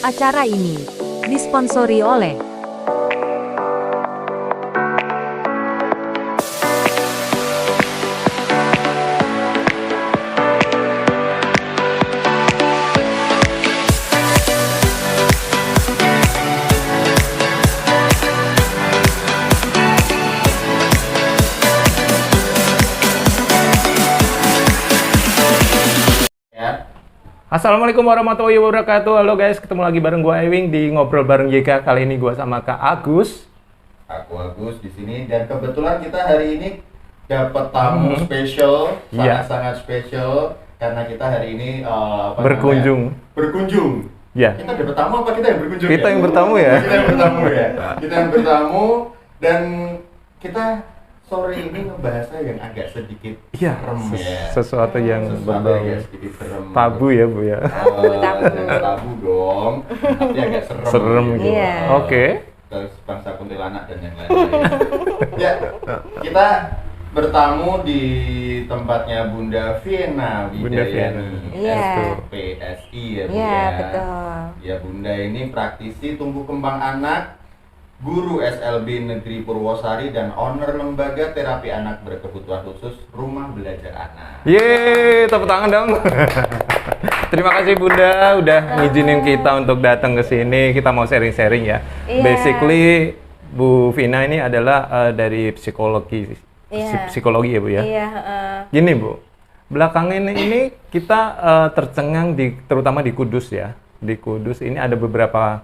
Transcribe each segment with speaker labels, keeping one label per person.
Speaker 1: Acara ini disponsori oleh
Speaker 2: Assalamualaikum warahmatullahi wabarakatuh. Halo guys, ketemu lagi bareng gua Ewing di Ngobrol Bareng YK. Kali ini gua sama Kak Agus.
Speaker 3: Aku Agus di sini dan kebetulan kita hari ini dapat tamu spesial, sangat-sangat spesial karena kita hari ini
Speaker 2: Berkunjung.
Speaker 3: Berkunjung.
Speaker 2: Ya.
Speaker 3: Kita dapat tamu apa kita yang berkunjung?
Speaker 2: Kita yang bertamu ya.
Speaker 3: Kita yang bertamu ya. Kita yang bertamu dan kita sore ini ngebahasnya yang agak sedikit serem ya.
Speaker 2: Sesuatu yang
Speaker 3: Sesuatu
Speaker 2: berbau
Speaker 3: agak sedikit serem.
Speaker 2: tabu ya, Bu ya.
Speaker 3: Tabu dong. Tapi agak serem.
Speaker 2: Serem gitu.
Speaker 1: Iya.
Speaker 2: Oke.
Speaker 3: Bangsa kuntilanak dan yang lain-lain. Ya, kita bertamu di tempatnya Bunda Viena
Speaker 2: Bunda Viena.
Speaker 3: Widayani,
Speaker 1: Iya.
Speaker 3: PSI ya Bu
Speaker 1: Iya,
Speaker 3: ya.
Speaker 1: betul.
Speaker 3: Ya Bunda ini praktisi tumbuh kembang anak, guru SLB Negeri Purwosari dan owner lembaga terapi anak berkebutuhan khusus Rumah Belajar Anak.
Speaker 2: Yeay, tepuk tangan dong. Terima kasih Bunda udah ngizinin kita untuk datang ke sini. Kita mau sharing-sharing ya.
Speaker 1: Iya.
Speaker 2: Basically Bu Vina ini adalah dari psikologi.
Speaker 1: Iya.
Speaker 2: Psikologi ya Bu ya.
Speaker 1: Iya,
Speaker 2: Gini Bu, belakangan ini kita tercengang terutama di Kudus ya. Di Kudus ini ada beberapa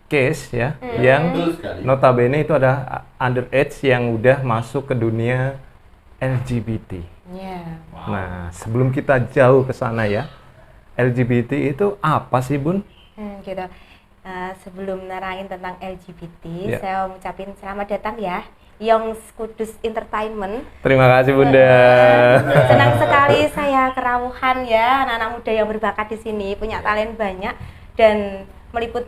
Speaker 2: case ya yang
Speaker 3: Betul sekali.
Speaker 2: notabene itu ada underage yang udah masuk ke dunia LGBT.
Speaker 1: Iya.
Speaker 2: Nah, sebelum kita jauh ke sana ya, LGBT itu apa sih Bun?
Speaker 1: Gitu. Sebelum nerangin tentang LGBT,
Speaker 2: Ya.
Speaker 1: saya mau ngucapin selamat datang ya, Yongs Kudus Entertainment.
Speaker 2: Terima kasih Bunda.
Speaker 1: Senang sekali saya kerawuhan ya, anak-anak muda yang berbakat di sini, punya talent banyak dan meliput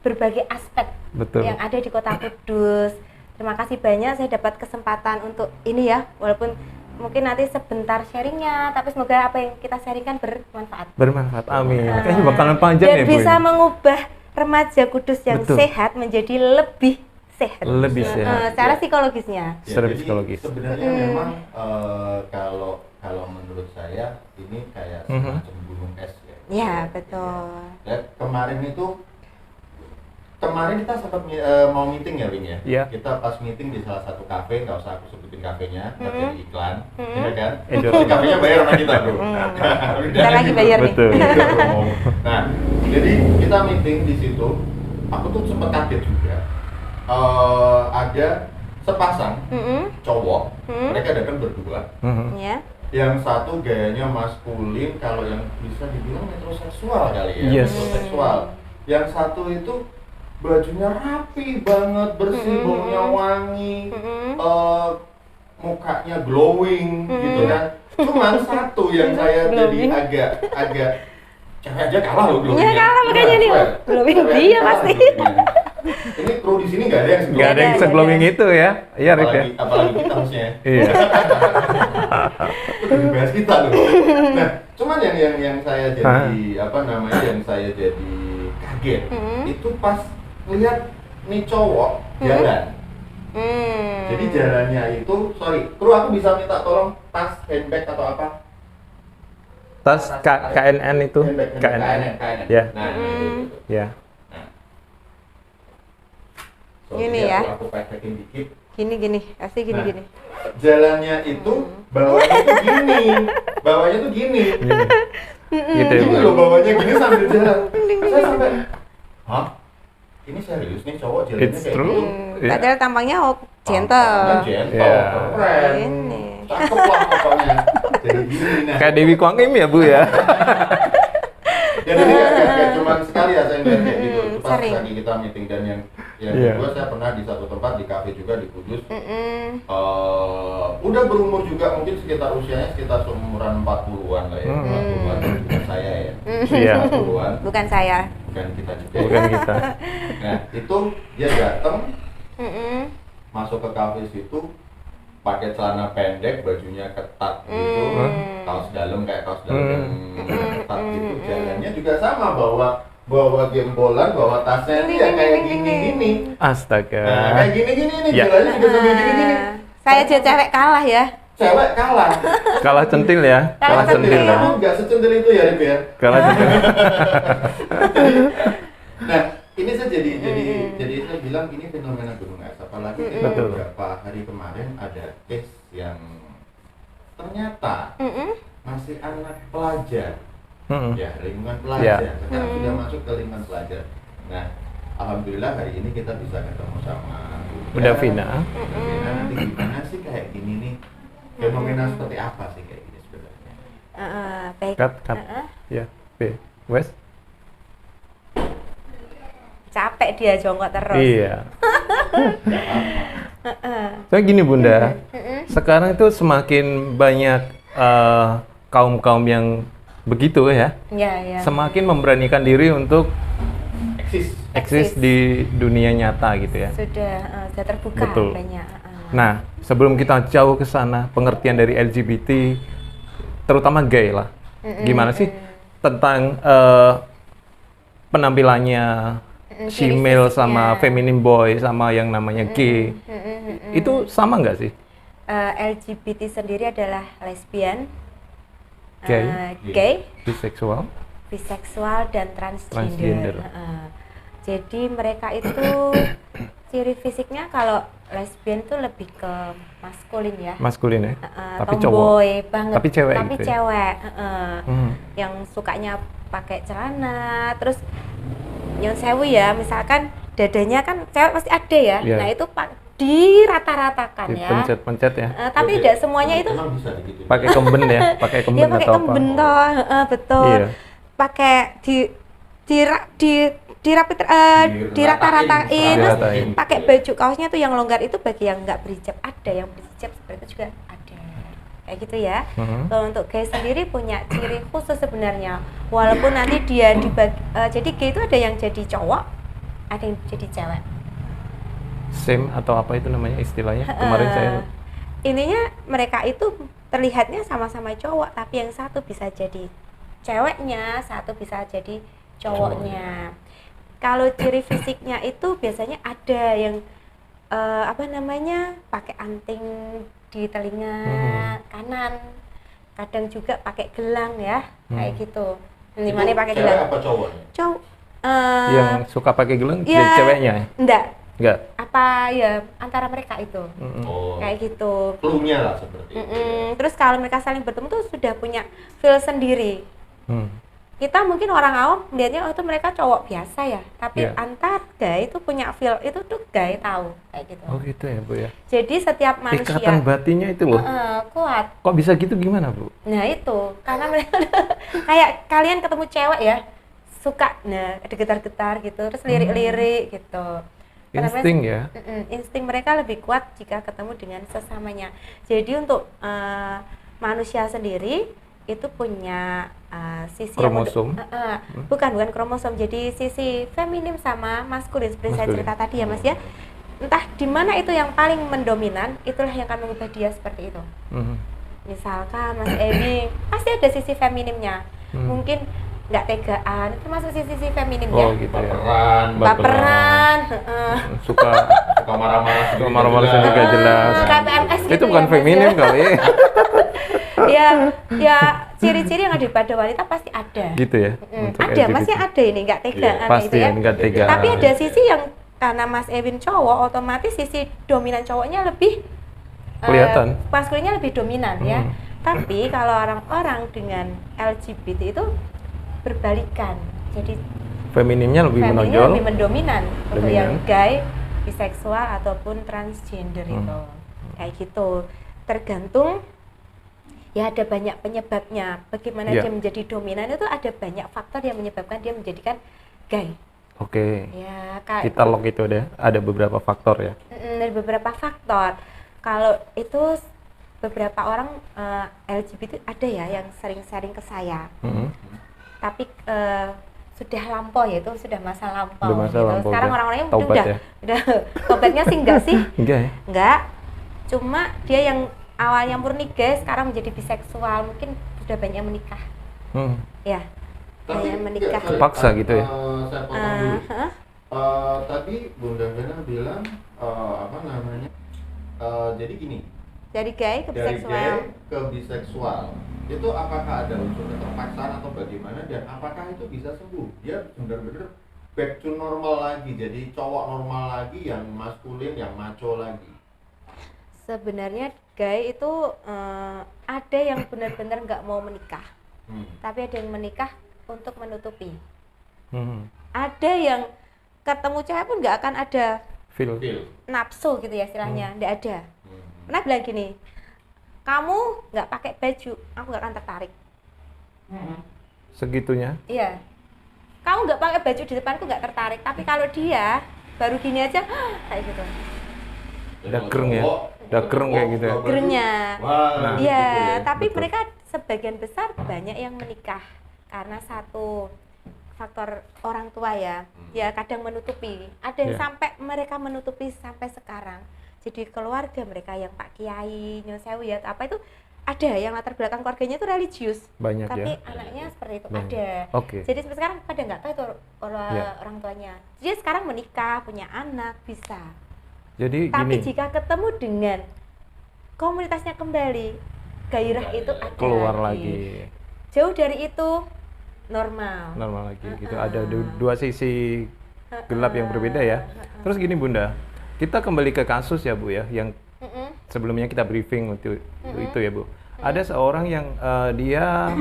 Speaker 1: berbagai aspek
Speaker 2: Betul.
Speaker 1: yang ada di Kota Kudus. Terima kasih banyak saya dapat kesempatan untuk ini ya, walaupun mungkin nanti sebentar sharingnya, tapi semoga apa yang kita sharingkan bermanfaat.
Speaker 2: Bermanfaat, amin. Kayaknya bakalan panjang
Speaker 1: Dan
Speaker 2: ya Bu.
Speaker 1: bisa
Speaker 2: ini.
Speaker 1: mengubah remaja Kudus yang
Speaker 2: Betul.
Speaker 1: sehat menjadi lebih sehat.
Speaker 2: Lebih sehat.
Speaker 1: Secara psikologisnya.
Speaker 3: Ya,
Speaker 2: Secara
Speaker 3: jadi
Speaker 2: psikologis.
Speaker 3: sebenarnya memang kalau menurut saya ini kayak semacam gunung es ya.
Speaker 1: Ya, betul.
Speaker 3: Dan kemarin kita sempat mau meeting ya Wing ya.
Speaker 2: Iya.
Speaker 3: Kita pas meeting di salah satu kafe, nggak usah aku sebutin kafenya, nggak jadi iklan, ya kan?
Speaker 2: Endorse.
Speaker 3: Kafenya bayar sama kita bro.
Speaker 1: Kita lagi bayar nih.
Speaker 2: Betul.
Speaker 3: Nah, jadi kita meeting di situ, aku tuh sempat kaget juga. Ada sepasang cowok, mereka datang berdua.
Speaker 1: Ya.
Speaker 3: Yang satu gayanya maskulin, kalau yang bisa dibilang metroseksual kali ya,
Speaker 2: Yes.
Speaker 3: metroseksual. Yang satu itu bajunya rapi banget, bersih, baunya wangi, mukanya glowing gitu kan. Cuman satu yang saya jadi agak cewek aja kalah loh glowingnya.
Speaker 1: Ya kalah makanya nih,
Speaker 3: Swear.
Speaker 1: glowing
Speaker 3: Cewek aja
Speaker 1: dia
Speaker 3: kalah
Speaker 1: pasti.
Speaker 3: glowingnya. Ini kru di sini nggak ada yang
Speaker 2: Nggak ada yang
Speaker 1: Ada.
Speaker 2: se-glowing itu ya. Iya Rif ya.
Speaker 3: apalagi kita harusnya.
Speaker 2: Iya.
Speaker 3: Itu dibahas kita loh. Nah, cuman yang saya jadi yang saya jadi kaget itu pas lihat nih cowok jalan. Jadi jalannya itu, kru aku bisa minta tolong tas, handbag atau apa?
Speaker 2: Tas KNN itu.
Speaker 3: Handbag,
Speaker 2: KNN.
Speaker 3: Ya.
Speaker 2: Ya.
Speaker 3: Nah, itu.
Speaker 2: Ya.
Speaker 3: So,
Speaker 1: Gini
Speaker 3: jadi
Speaker 1: ya.
Speaker 3: Aku praktekin dikit.
Speaker 1: Gini, pasti gini.
Speaker 3: Jalannya itu bawahnya tuh gini.
Speaker 2: Gitu ya
Speaker 3: Ini
Speaker 2: Bu.
Speaker 3: loh bawahnya gini sambil jalan. Saya sampai, hah? Ini serius nih cowok jalannya
Speaker 2: It's
Speaker 3: kayak
Speaker 2: true.
Speaker 3: gitu?
Speaker 2: Iya.
Speaker 1: Padahal tampangnya gentle.
Speaker 3: Tampangnya gentle,
Speaker 2: Iya.
Speaker 3: keren.
Speaker 1: Ini.
Speaker 3: Cakep lah pokoknya. Jadi gini nah.
Speaker 2: Kayak Dewi Kwang Im ya Bu ya.
Speaker 3: Jadi kayak cuman sekali ya saya ngeliat kayak gitu. Itu pas
Speaker 1: Sering.
Speaker 3: lagi kita meeting dan yang
Speaker 2: Iya.
Speaker 3: kedua saya pernah di satu tempat di kafe juga di Kudus. Udah berumur juga mungkin sekitar usianya sekitar seumuran 40-an lah ya. 40-an bukan saya ya.
Speaker 2: Iya.
Speaker 3: 40-an
Speaker 1: Bukan saya.
Speaker 3: bukan kita juga.
Speaker 2: Bukan kita.
Speaker 3: Nah, itu dia datang masuk ke kafe situ pakai celana pendek, bajunya ketat gitu, kaos dalam kayak kaos dalam yang ketat gitu, jalannya tidak sama bawa gembolan, bawa tasnya itu ya kayak gini-gini.
Speaker 2: Astaga.
Speaker 3: Nah, kayak gini-gini nih,
Speaker 2: Ya.
Speaker 3: jalannya juga sambil gini-gini.
Speaker 1: Saya aja cewek kalah ya.
Speaker 3: Cewek kalah.
Speaker 2: Kalah centil ya.
Speaker 1: Kalah centil.
Speaker 2: ya.
Speaker 3: Kamu nggak secentil itu ya, Rip ya?
Speaker 2: Kalah centil.
Speaker 3: Nah, ini saya jadi saya bilang ini fenomena gunung es. Apalagi kita
Speaker 2: Betul.
Speaker 3: beberapa hari kemarin ada case yang ternyata masih anak pelajar.
Speaker 2: Mm-mm.
Speaker 3: Ya, lingkungan pelajar.
Speaker 2: Ya.
Speaker 3: Sekarang sudah masuk ke lingkungan pelajar. Nah, alhamdulillah hari ini kita bisa ketemu sama
Speaker 2: Bu Davina.
Speaker 3: Nanti gimana sih kayak gini nih? Fenomena seperti apa sih kayak gini sebenarnya?
Speaker 1: Baik.
Speaker 2: Cut. Ya. B. Wes.
Speaker 1: Capek dia jongkok terus.
Speaker 2: Iya. Soalnya gini Bunda, sekarang itu semakin banyak kaum-kaum yang begitu ya,
Speaker 1: Ya.
Speaker 2: semakin memberanikan diri untuk
Speaker 3: Eksis.
Speaker 2: eksis di dunia nyata gitu ya.
Speaker 1: Sudah terbuka
Speaker 2: Betul.
Speaker 1: banyak.
Speaker 2: Nah, sebelum kita jauh ke sana, pengertian dari LGBT, terutama gay lah, gimana sih tentang penampilannya female sama feminine boy sama yang namanya gay, itu sama nggak sih?
Speaker 1: LGBT sendiri adalah lesbian,
Speaker 2: Gay.
Speaker 1: gay,
Speaker 2: Biseksual?
Speaker 1: biseksual dan
Speaker 2: Transgender.
Speaker 1: transgender. Jadi mereka itu ciri fisiknya kalau lesbian itu lebih ke maskulin ya.
Speaker 2: Maskulin ya? Tapi cowok?
Speaker 1: Tomboy banget.
Speaker 2: Tapi cewek
Speaker 1: Tapi
Speaker 2: gitu ya?
Speaker 1: cewek.
Speaker 2: Hmm.
Speaker 1: Yang sukanya pakai celana, terus nyon sewu ya, misalkan dadanya kan cewek pasti ada ya.
Speaker 2: Iya.
Speaker 1: Nah itu dirata-ratakan ya.
Speaker 2: Dipencet-pencet ya?
Speaker 1: Tapi tidak semuanya itu
Speaker 3: Emang bisa digituin?
Speaker 2: Pakai kemben ya? Pakai kemben
Speaker 1: ya pakai
Speaker 2: atau
Speaker 1: kemben
Speaker 2: apa?
Speaker 1: toh, betul.
Speaker 2: Iya.
Speaker 1: Pakai dirata-ratain, terus
Speaker 2: Diratain.
Speaker 1: pakai baju kaosnya tuh yang longgar itu bagi yang nggak berhijab ada, yang berhijab seperti itu juga ada. Kayak gitu ya. Kalau untuk gay sendiri punya ciri khusus sebenarnya. Walaupun nanti dia jadi gay itu ada yang jadi cowok, ada yang jadi cewek.
Speaker 2: Same atau apa itu namanya istilahnya? Kemarin saya
Speaker 1: Intinya mereka itu terlihatnya sama-sama cowok, tapi yang satu bisa jadi ceweknya, satu bisa jadi cowoknya. Kalau ciri fisiknya itu biasanya ada yang pakai anting di telinga kanan, kadang juga pakai gelang ya, kayak gitu. Ini mana pakai
Speaker 3: Cewek
Speaker 1: gelang?
Speaker 3: apa cowoknya?
Speaker 1: Cowok.
Speaker 2: yang suka pakai gelang
Speaker 1: ya,
Speaker 2: jadi ceweknya ya?
Speaker 1: Enggak.
Speaker 2: Enggak.
Speaker 1: Apa ya antara mereka itu?
Speaker 3: Oh,
Speaker 1: Kayak gitu.
Speaker 3: clue-nya lah seperti itu.
Speaker 1: Terus kalau mereka saling bertemu tuh sudah punya feel sendiri. Kita mungkin orang awam melihatnya itu mereka cowok biasa ya, tapi
Speaker 2: Iya.
Speaker 1: antar gay itu punya feel, itu tuh gay tahu kayak gitu.
Speaker 2: Oh gitu ya Bu ya?
Speaker 1: Jadi setiap manusia
Speaker 2: Ikatan batinnya itu loh.
Speaker 1: kuat.
Speaker 2: Kok bisa gitu gimana Bu?
Speaker 1: Nah itu karena mereka kayak kalian ketemu cewek ya, suka ada getar-getar gitu, terus lirik-lirik gitu. Karena
Speaker 2: Insting ya?
Speaker 1: Insting mereka lebih kuat jika ketemu dengan sesamanya. Jadi untuk manusia sendiri itu punya sisi
Speaker 2: Kromosom?
Speaker 1: bukan kromosom, jadi sisi feminim sama maskulin seperti saya
Speaker 2: Maskulin.
Speaker 1: cerita tadi ya Mas ya. Entah di mana itu yang paling mendominan, itulah yang akan mengubah dia seperti itu. Misalkan Mas Ebi pasti ada sisi feminimnya, mungkin nggak tegaan, itu masuk sisi feminim
Speaker 2: Oh
Speaker 1: ya.
Speaker 2: gitu ya?
Speaker 1: Baperan,
Speaker 2: Suka
Speaker 3: Suka marah-marah.
Speaker 2: suka marah-marah sendiri gak jelas.
Speaker 1: Kayak PMS gitu
Speaker 2: Itu bukan
Speaker 1: ya, Mas,
Speaker 2: feminim
Speaker 1: ya.
Speaker 2: kali.
Speaker 1: ya ciri-ciri yang ada pada wanita pasti ada.
Speaker 2: Gitu ya? untuk
Speaker 1: Ada,
Speaker 2: LGBT.
Speaker 1: masih ada ini nggak tegaan
Speaker 3: Iya,
Speaker 2: Pasti
Speaker 1: gitu ya.
Speaker 2: ya, nggak tega.
Speaker 1: Tapi ada sisi yang karena Mas Ewin cowok, otomatis sisi dominan cowoknya lebih
Speaker 2: Kelihatan.
Speaker 1: maskulinnya lebih dominan ya. Tapi kalau orang-orang dengan LGBT itu berbalikan. Jadi
Speaker 2: Feminimnya lebih
Speaker 1: femininnya
Speaker 2: menonjol.
Speaker 1: lebih mendominan untuk yang
Speaker 2: Dominan.
Speaker 1: gay, biseksual ataupun transgender itu. Kayak gitu. Tergantung ya ada banyak penyebabnya. Bagaimana
Speaker 2: Iya.
Speaker 1: dia menjadi dominan itu ada banyak faktor yang menyebabkan dia menjadikan gay.
Speaker 2: Oke.
Speaker 1: Ya, kayak
Speaker 2: Kita lock itu ada beberapa faktor ya.
Speaker 1: dari beberapa faktor. Kalau itu beberapa orang LGBT ada ya yang sering sharing ke saya. Tapi sudah lampau ya, itu sudah masa lampau.
Speaker 2: Udah masa
Speaker 1: gitu.
Speaker 2: lampau,
Speaker 1: Sekarang
Speaker 2: udah
Speaker 1: orang-orangnya
Speaker 2: taubat
Speaker 1: udah,
Speaker 2: ya?
Speaker 1: udah tobatnya sih enggak sih?
Speaker 2: Enggak ya?
Speaker 1: Enggak. Cuma dia yang awalnya murni gay sekarang menjadi biseksual, mungkin sudah banyak menikah. Ya. yang menikah.
Speaker 2: Paksa gitu ya?
Speaker 3: Saya potong dulu. Tadi Bunda Gana bilang apa namanya? Jadi gini.
Speaker 1: Dari gay ke
Speaker 3: Dari
Speaker 1: biseksual.
Speaker 3: gay ke biseksual. Itu apakah ada unsur keterpaksaan atau bagaimana dan apakah itu bisa sembuh? Dia benar-benar back to normal lagi. Jadi cowok normal lagi yang maskulin, yang maco lagi.
Speaker 1: Sebenarnya gay itu ada yang benar-benar nggak mau menikah, tapi ada yang menikah untuk menutupi. Ada yang ketemu cewek pun nggak akan ada
Speaker 2: Feel.
Speaker 1: nafsu gitu ya istilahnya, nggak ada. Pernah bilang gini, kamu nggak pakai baju, aku nggak akan tertarik.
Speaker 2: Segitunya?
Speaker 1: Iya. Kamu nggak pakai baju di depanku nggak tertarik, tapi kalau dia baru gini aja, kayak gitu.
Speaker 2: Udah gereng ya? Udah gereng kayak gitu ya?
Speaker 1: Gerengnya.
Speaker 2: Nah,
Speaker 1: Iya,
Speaker 2: gitu ya,
Speaker 1: tapi
Speaker 2: betul.
Speaker 1: mereka sebagian besar banyak yang menikah karena satu faktor orang tua ya, ya kadang menutupi. Ada yang
Speaker 2: Iya.
Speaker 1: sampai mereka menutupi sampai sekarang. Jadi keluarga mereka yang Pak Kiai, Nyon Sewu ya, apa itu ada yang latar belakang keluarganya itu religius.
Speaker 2: Banyak
Speaker 1: Tapi
Speaker 2: ya?
Speaker 1: anaknya seperti itu
Speaker 2: Banyak.
Speaker 1: ada.
Speaker 2: Oke.
Speaker 1: Jadi sampai sekarang pada nggak tahu itu
Speaker 2: Iya.
Speaker 1: orang tuanya. Jadi sekarang menikah, punya anak bisa.
Speaker 2: Jadi
Speaker 1: Tapi
Speaker 2: gini,
Speaker 1: jika ketemu dengan komunitasnya kembali, gairah itu ada
Speaker 2: keluar lagi.
Speaker 1: Jauh dari itu normal.
Speaker 2: Normal lagi gitu. Ada dua sisi gelap yang berbeda ya. Terus gini Bunda, kita kembali ke kasus ya Bu ya, yang sebelumnya kita briefing untuk itu ya Bu. Ada seorang yang dia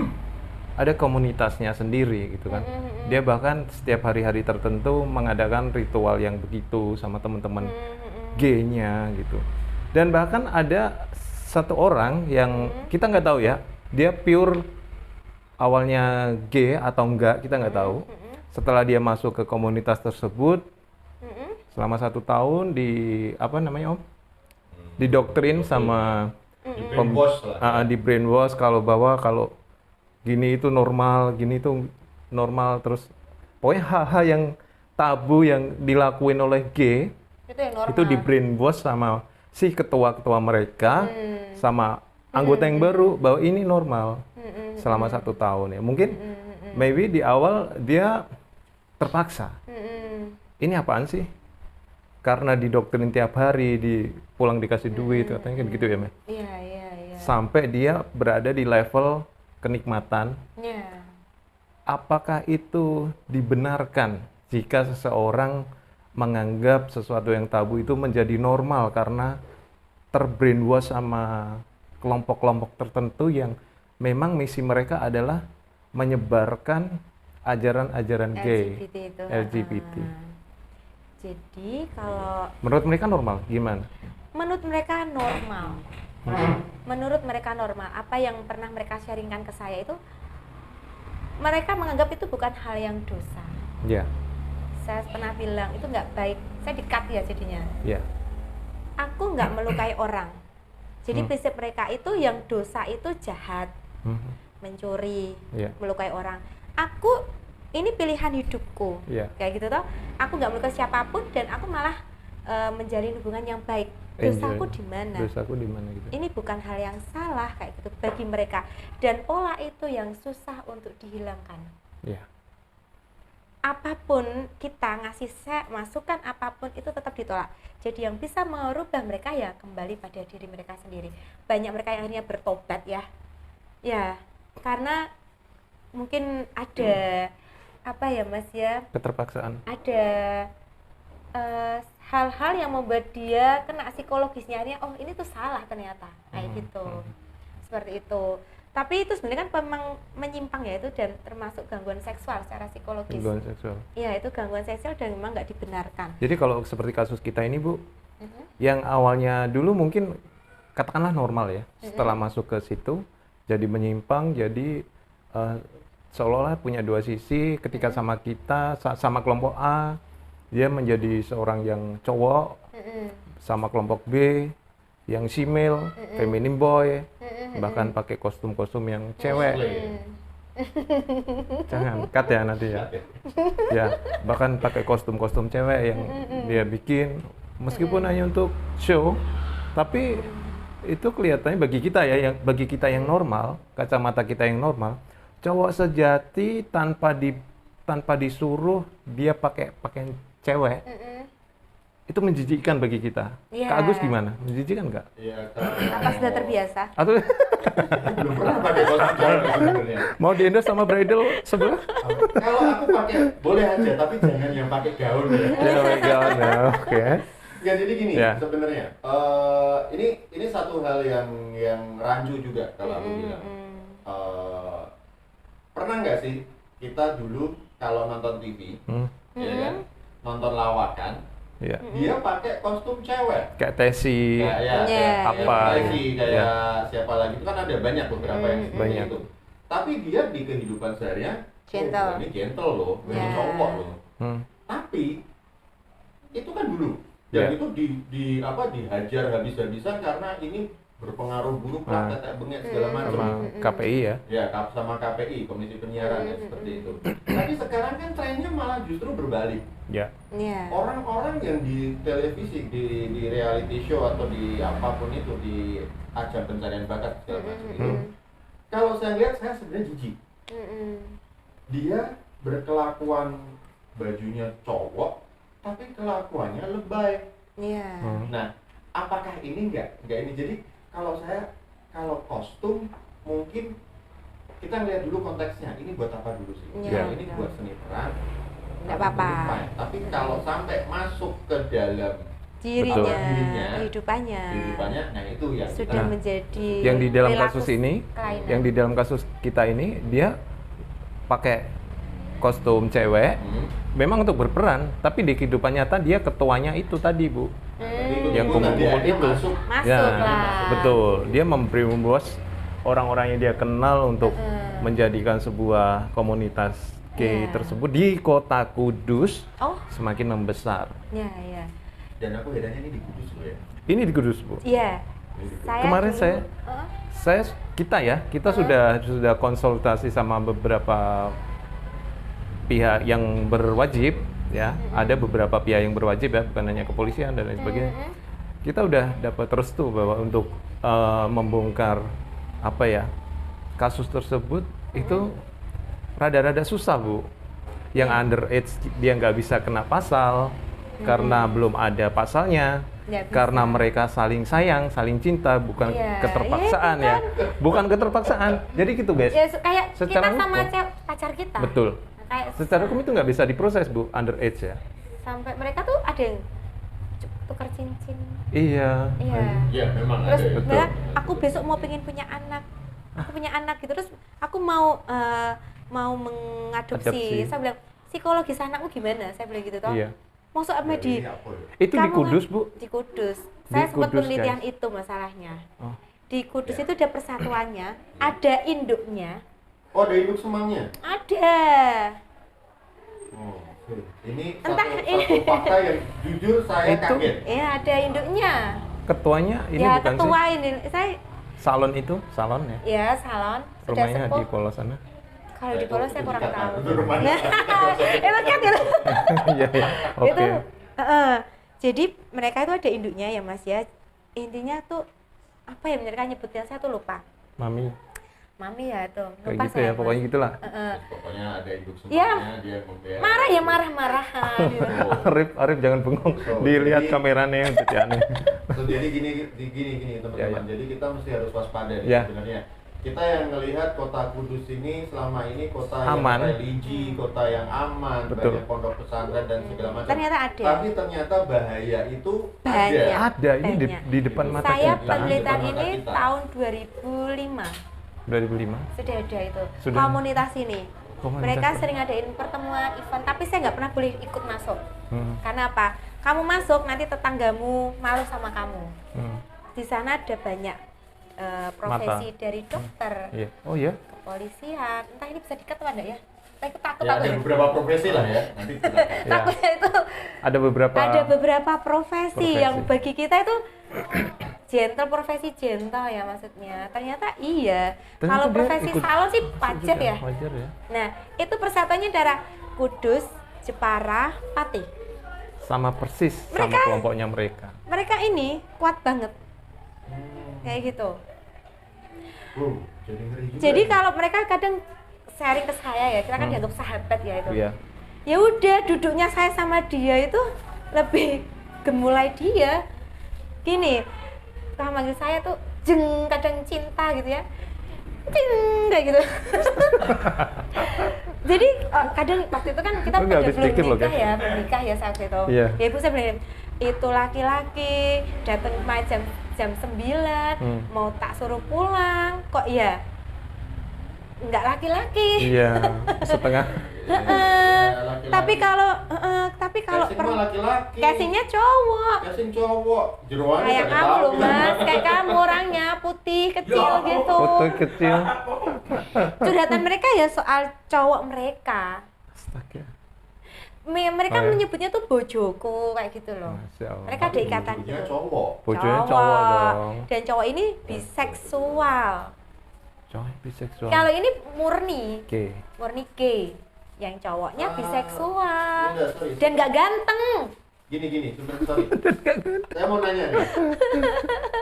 Speaker 2: ada komunitasnya sendiri gitu kan. Dia bahkan setiap hari-hari tertentu mengadakan ritual yang begitu sama teman-teman G-nya gitu. Dan bahkan ada satu orang yang kita nggak tahu ya, dia pure awalnya G atau enggak, kita nggak tahu. Setelah dia masuk ke komunitas tersebut, selama 1 tahun di apa namanya Om? Didoktrin sama
Speaker 3: Di brainwash lah.
Speaker 2: di brainwash kalau gini itu normal, gini itu normal, terus pokoknya hal-hal yang tabu yang dilakuin oleh G
Speaker 1: Itu yang normal.
Speaker 2: itu di brainwash sama si ketua-ketua mereka sama anggota yang baru bahwa ini normal selama 1 tahun ya. Mungkin maybe di awal dia terpaksa. Ini apaan sih? Karena didoktrin tiap hari, pulang dikasih duit, katanya kan gitu ya, Meh.
Speaker 1: Iya, iya, iya.
Speaker 2: Sampai dia berada di level kenikmatan.
Speaker 1: Iya.
Speaker 2: Apakah itu dibenarkan jika seseorang menganggap sesuatu yang tabu itu menjadi normal karena terbrainwash sama kelompok-kelompok tertentu yang memang misi mereka adalah menyebarkan ajaran-ajaran gay,
Speaker 1: LGBT itu.
Speaker 2: LGBT.
Speaker 1: Jadi kalau
Speaker 2: Menurut mereka normal, gimana?
Speaker 1: menurut mereka normal. Menurut mereka normal. Apa yang pernah mereka sharingkan ke saya itu, mereka menganggap itu bukan hal yang dosa.
Speaker 2: Ya,
Speaker 1: Saya pernah bilang itu nggak baik. Saya di-cut ya jadinya.
Speaker 2: ya,
Speaker 1: Aku nggak melukai orang. Jadi prinsip mereka itu yang dosa itu jahat, mencuri,
Speaker 2: ya,
Speaker 1: melukai orang. Aku ini pilihan hidupku,
Speaker 2: ya.
Speaker 1: kayak gitu toh. Aku nggak melukai siapapun dan aku malah menjalin hubungan yang baik. Dosaku
Speaker 2: Enjoy.
Speaker 1: di mana?
Speaker 2: Dosaku di mana gitu?
Speaker 1: Ini bukan hal yang salah kayak gitu bagi mereka, dan pola itu yang susah untuk dihilangkan.
Speaker 2: Ya,
Speaker 1: Apapun kita ngasih masukan apapun itu tetap ditolak. Jadi yang bisa merubah mereka ya kembali pada diri mereka sendiri. Banyak mereka yang akhirnya bertobat ya, karena mungkin ada apa ya Mas ya,
Speaker 2: keterpaksaan.
Speaker 1: ada hal-hal yang membuat dia kena psikologisnya, akhirnya oh ini tuh salah ternyata kayak gitu, seperti itu. Tapi itu sebenarnya kan memang menyimpang ya, itu dan termasuk gangguan seksual secara psikologis.
Speaker 2: Gangguan seksual.
Speaker 1: Iya, itu gangguan seksual dan memang nggak dibenarkan.
Speaker 2: Jadi kalau seperti kasus kita ini Bu, yang awalnya dulu mungkin katakanlah normal ya, setelah masuk ke situ jadi menyimpang, jadi seolah-olah punya dua sisi. Ketika sama kita, sama kelompok A, dia menjadi seorang yang cowok, sama kelompok B yang female, feminine boy, bahkan pakai kostum-kostum yang cewek. Jangan cut ya nanti ya. Ya, bahkan pakai kostum-kostum cewek yang dia bikin, meskipun hanya untuk show, tapi itu kelihatannya bagi kita ya, bagi kita yang normal, kacamata kita yang normal, cowok sejati tanpa disuruh dia pakai pakaian cewek. Itu menjijikkan bagi kita.
Speaker 1: Iya.
Speaker 2: Kak Agus gimana? Menjijikkan nggak?
Speaker 3: Iya,
Speaker 1: Apa sudah terbiasa?
Speaker 2: Atau
Speaker 3: belum pernah pakai kostum cewek sebenarnya.
Speaker 2: mau di-endorse sama bridal sebelah?
Speaker 3: Kalau aku pakai boleh aja, tapi jangan yang pakai gaun ya.
Speaker 2: Ya, oh my God, ya, oke.
Speaker 3: Ya jadi gini
Speaker 2: Ya.
Speaker 3: sebenarnya. Ini satu hal yang rancu juga kalau aku bilang. Pernah nggak sih kita dulu kalau nonton TV, ya kan, nonton lawakan,
Speaker 2: Iya.
Speaker 3: dia pakai kostum cewek.
Speaker 2: Kayak Tesi,
Speaker 1: Iya.
Speaker 2: apa,
Speaker 3: kayak siapa lagi itu kan ada banyak beberapa yang seperti
Speaker 2: Banyak.
Speaker 3: itu. Tapi dia di kehidupan seharian
Speaker 1: Gentle.
Speaker 3: ini gentle loh, ini
Speaker 1: Iya.
Speaker 3: cowok loh.
Speaker 2: Hmm.
Speaker 3: Tapi itu kan dulu dan
Speaker 2: Iya.
Speaker 3: itu dihajar habis-habisan karena ini berpengaruh buruk lah, tetek bengek segala macam.
Speaker 2: sama KPI ya.
Speaker 3: Ya, sama KPI, Komisi Penyiaran ya seperti itu. Tapi sekarang kan trennya malah justru berbalik.
Speaker 2: Ya.
Speaker 1: Iya.
Speaker 3: Orang-orang yang di televisi, di reality show atau di apapun itu, di ajang pencarian bakat segala macam itu, kalau saya lihat saya sebenarnya jijik. Dia berkelakuan bajunya cowok, tapi kelakuannya lebay.
Speaker 1: Iya.
Speaker 3: Nah, apakah ini enggak ini? Jadi kalau kostum mungkin kita lihat dulu konteksnya. Ini buat apa dulu sih?
Speaker 1: Iya,
Speaker 3: Ini
Speaker 1: iya.
Speaker 3: buat seni peran.
Speaker 1: Nggak apa-apa.
Speaker 3: Tapi kalau sampai masuk ke dalam
Speaker 1: Dirinya,
Speaker 3: Dirinya.
Speaker 1: kehidupannya
Speaker 3: nah itu ya
Speaker 1: sudah
Speaker 3: kita-
Speaker 1: menjadi
Speaker 2: Yang di dalam
Speaker 1: perilaku
Speaker 2: kasus ini,
Speaker 1: kelainan.
Speaker 2: yang di dalam kasus kita ini dia pakai kostum cewek, memang untuk berperan, tapi di kehidupan nyata dia ketuanya itu tadi, Bu. Yang kumpul-kumpul itu.
Speaker 3: masuk.
Speaker 1: Masuk lah.
Speaker 2: Betul. Dia membrainwash orang-orang yang dia kenal untuk menjadikan sebuah komunitas gay
Speaker 1: Iya.
Speaker 2: tersebut di kota Kudus
Speaker 1: Oh,
Speaker 2: semakin membesar.
Speaker 1: iya, iya.
Speaker 3: Dan aku herannya ini di Kudus loh ya.
Speaker 2: Ini di Kudus, Bu.
Speaker 1: Iya. Saya
Speaker 2: Kemarin
Speaker 1: dulu-
Speaker 2: saya kita sudah konsultasi sama beberapa pihak yang berwajib ya. Ada beberapa pihak yang berwajib ya, bukan hanya kepolisian dan lain sebagainya. Kita udah dapat restu bahwa untuk membongkar apa ya kasus tersebut itu rada-rada susah, Bu. Yang underage dia nggak bisa kena pasal karena belum ada pasalnya.
Speaker 1: Nggak bisa.
Speaker 2: Karena mereka saling sayang, saling cinta, bukan
Speaker 1: Iya,
Speaker 2: keterpaksaan
Speaker 1: iya,
Speaker 2: ya. Bukan keterpaksaan. Jadi gitu, guys.
Speaker 1: Ya, kayak
Speaker 2: Secara
Speaker 1: kita sama
Speaker 2: hukum.
Speaker 1: pacar kita.
Speaker 2: Betul.
Speaker 1: Kayak
Speaker 2: Secara hukum itu nggak bisa diproses, Bu, underage ya.
Speaker 1: sampai mereka tuh ada yang tukar cincin.
Speaker 2: Iya.
Speaker 1: Iya.
Speaker 3: Iya, memang
Speaker 1: Terus
Speaker 3: ada.
Speaker 2: Betul.
Speaker 1: bilang, aku besok mau pengen punya anak. Aku punya anak gitu. Terus aku mau mengadopsi.
Speaker 2: Adopsi.
Speaker 1: Saya bilang, psikologis anakmu gimana? Saya bilang gitu toh.
Speaker 2: Iya.
Speaker 1: Maksud apa di
Speaker 3: Ini apa ya?
Speaker 2: Itu di
Speaker 1: kamu
Speaker 2: Kudus,
Speaker 1: kan-
Speaker 2: Bu.
Speaker 1: Di Kudus.
Speaker 2: Di
Speaker 1: Saya sempat
Speaker 2: Kudus,
Speaker 1: penelitian
Speaker 2: guys.
Speaker 1: itu masalahnya.
Speaker 2: Oh.
Speaker 1: Di Kudus itu ada persatuannya, ada induknya,
Speaker 3: Oh, ada induk semangnya.
Speaker 1: ada.
Speaker 3: Oh, oke. Ini
Speaker 1: Entah
Speaker 3: satu fakta yang jujur saya
Speaker 2: Itu-
Speaker 3: kaget.
Speaker 1: Ya ada induknya.
Speaker 2: Ketuanya ini
Speaker 1: Ya
Speaker 2: bukan
Speaker 1: ketua
Speaker 2: sih?
Speaker 1: ini, saya
Speaker 2: Salon itu, salon ya.
Speaker 1: ya salon sudah
Speaker 2: Rumahnya
Speaker 1: sepuh.
Speaker 2: di Polos sana.
Speaker 1: Kalau di Polos saya kurang tahu.
Speaker 3: Itu rumahnya.
Speaker 1: Itu kan gitu.
Speaker 2: Iya, iya. Oke.
Speaker 1: Itu, jadi mereka itu ada induknya ya Mas ya. Intinya tuh apa ya mereka nyebutnya saya tuh lupa.
Speaker 2: Mami.
Speaker 1: Mami ya tuh.
Speaker 2: Kayak
Speaker 1: Lupa
Speaker 2: gitu
Speaker 1: saya,
Speaker 2: ya,
Speaker 1: Mas.
Speaker 2: pokoknya gitulah.
Speaker 3: Pokoknya ada induk
Speaker 1: Ya.
Speaker 3: semangnya, dia membela.
Speaker 1: Marah ya marah-marahan. gitu.
Speaker 2: Arif jangan bengong.
Speaker 3: So,
Speaker 2: Dilihat
Speaker 3: jadi-
Speaker 2: kameranya yang jadi aneh.
Speaker 3: So, jadi gini teman-teman.
Speaker 2: Ya, ya.
Speaker 3: Jadi kita mesti harus waspada nih
Speaker 2: Ya.
Speaker 3: sebenarnya. Kita yang melihat kota Kudus ini selama ini kota
Speaker 2: Aman.
Speaker 3: yang religi, kota yang aman,
Speaker 2: Betul.
Speaker 3: banyak pondok pesantren dan segala macam.
Speaker 1: Ternyata ada.
Speaker 3: Tapi ternyata bahaya itu
Speaker 1: Banyak.
Speaker 3: ada.
Speaker 2: Ada ini di,
Speaker 1: Banyak.
Speaker 2: di depan mata
Speaker 1: Saya
Speaker 2: kita.
Speaker 1: penelitian
Speaker 3: Depan mata
Speaker 1: ini
Speaker 3: kita.
Speaker 1: tahun 2005
Speaker 2: 2005.
Speaker 1: sudah ada itu
Speaker 2: Sudah.
Speaker 1: komunitas ini.
Speaker 2: Komunitas
Speaker 1: Mereka
Speaker 2: apa?
Speaker 1: sering adain pertemuan event, tapi saya nggak pernah boleh ikut masuk. Karena apa? Kamu masuk nanti tetanggamu malu sama kamu. Di sana ada banyak profesi dari dokter,
Speaker 2: Iya. Oh iya.
Speaker 1: kepolisian. Entah ini bisa dikat apa enggak ya? Saya takut
Speaker 3: Ya, ada beberapa profesi lah ya. Nanti kita
Speaker 2: Ya.
Speaker 1: Takutnya itu
Speaker 2: Ada beberapa.
Speaker 1: ada beberapa profesi
Speaker 2: Profesi.
Speaker 1: yang bagi kita itu gentle, profesi gentle ya maksudnya. Ternyata iya.
Speaker 2: Ternyata
Speaker 1: Kalau
Speaker 2: dia
Speaker 1: profesi
Speaker 2: ikut
Speaker 1: salon sih wajar
Speaker 2: juga,
Speaker 1: ya.
Speaker 2: Wajar ya.
Speaker 1: Nah, itu persatuannya daerah Kudus, Jepara, Pati.
Speaker 2: Sama persis sama
Speaker 1: Mereka-
Speaker 2: kelompoknya mereka.
Speaker 1: Mereka ini kuat banget. Kayak gitu.
Speaker 3: jadi ngeri juga
Speaker 1: Jadi
Speaker 3: ya.
Speaker 1: kalau mereka kadang sharing ke saya ya, kita kan dianggap sahabat ya itu.
Speaker 2: Iya.
Speaker 1: Ya udah, duduknya saya sama dia itu lebih gemulai dia. Gini, kalau manggil saya tuh jeng, kadang cinta gitu ya, jeng kayak gitu. Jadi kadang waktu itu kan kita
Speaker 2: Nggak
Speaker 1: pada
Speaker 2: habis
Speaker 1: belum
Speaker 2: pikir loh,
Speaker 1: nikah
Speaker 2: Kak.
Speaker 1: ya, belum nikah ya saat itu.
Speaker 2: Iya.
Speaker 1: Ya ibu saya bilang, itu laki-laki datang main jam 9, mau tak suruh pulang, kok ya nggak laki-laki.
Speaker 2: Iya, setengah.
Speaker 1: Tapi kalau
Speaker 3: casing mah laki-laki.
Speaker 1: casingnya cowok.
Speaker 3: Casing cowok. Jeroannya
Speaker 1: Kayak
Speaker 3: pada
Speaker 1: kamu
Speaker 3: tahu.
Speaker 1: loh mas, kayak kamu orangnya putih kecil
Speaker 3: Ya.
Speaker 1: gitu.
Speaker 2: Foto kecil.
Speaker 1: Curhatan mereka ya soal cowok mereka.
Speaker 2: Astaga.
Speaker 1: Mereka
Speaker 2: Oh, ya.
Speaker 1: menyebutnya tuh bojoku kayak gitu loh.
Speaker 2: Masya Allah.
Speaker 1: Mereka ada ikatan
Speaker 3: Ibunya
Speaker 1: gitu.
Speaker 3: cowok.
Speaker 2: Bojonya cowok dong.
Speaker 1: Dan cowok ini biseksual.
Speaker 2: Cowok biseksual.
Speaker 1: Kalau ini murni
Speaker 2: Oke.
Speaker 1: gay. Yang cowoknya
Speaker 3: Ah,
Speaker 1: biseksual.
Speaker 3: enggak, sorry.
Speaker 1: Dan gak ganteng.
Speaker 3: Gini, sebentar, sorry. Saya mau nanya nih.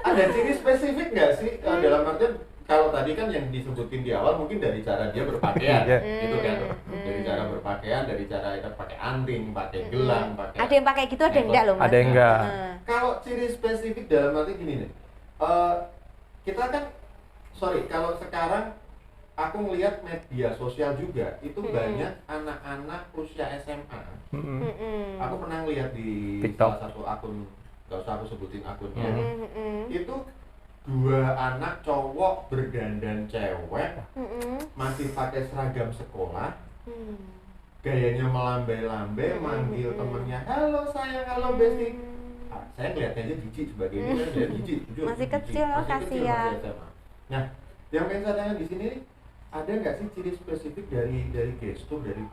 Speaker 3: Ada ciri spesifik nggak sih dalam artian kalau tadi kan yang disebutin di awal mungkin dari cara dia berpakaian,
Speaker 2: Iya.
Speaker 3: gitu kan? Dari cara berpakaian, dari cara kita pakai anting, pakai gelang, pakai.
Speaker 1: Ada yang pakai gitu, ada yang enggak loh mas.
Speaker 2: Ada yang enggak.
Speaker 3: Kalau ciri spesifik dalam arti gini nih, kita kan, sorry, kalau sekarang aku ngelihat media sosial juga itu banyak anak-anak usia SMA. Aku pernah lihat di
Speaker 2: TikTok.
Speaker 3: salah satu akun, nggak usah aku sebutin akunnya, itu 2 anak cowok berdandan cewek, masih pakai seragam sekolah, gayanya melambai-lambai, manggil temennya, halo sayang, halo bestie. Saya ngeliatnya aja jijik sebagai ini kan, dia jijik, jujur,
Speaker 1: Masih
Speaker 3: jijik.
Speaker 1: kecil,
Speaker 3: Masih
Speaker 1: kasihan.
Speaker 3: masih SMA. Nah, yang pengen saya tanya di sini nih, ada nggak sih ciri spesifik dari gestur, dari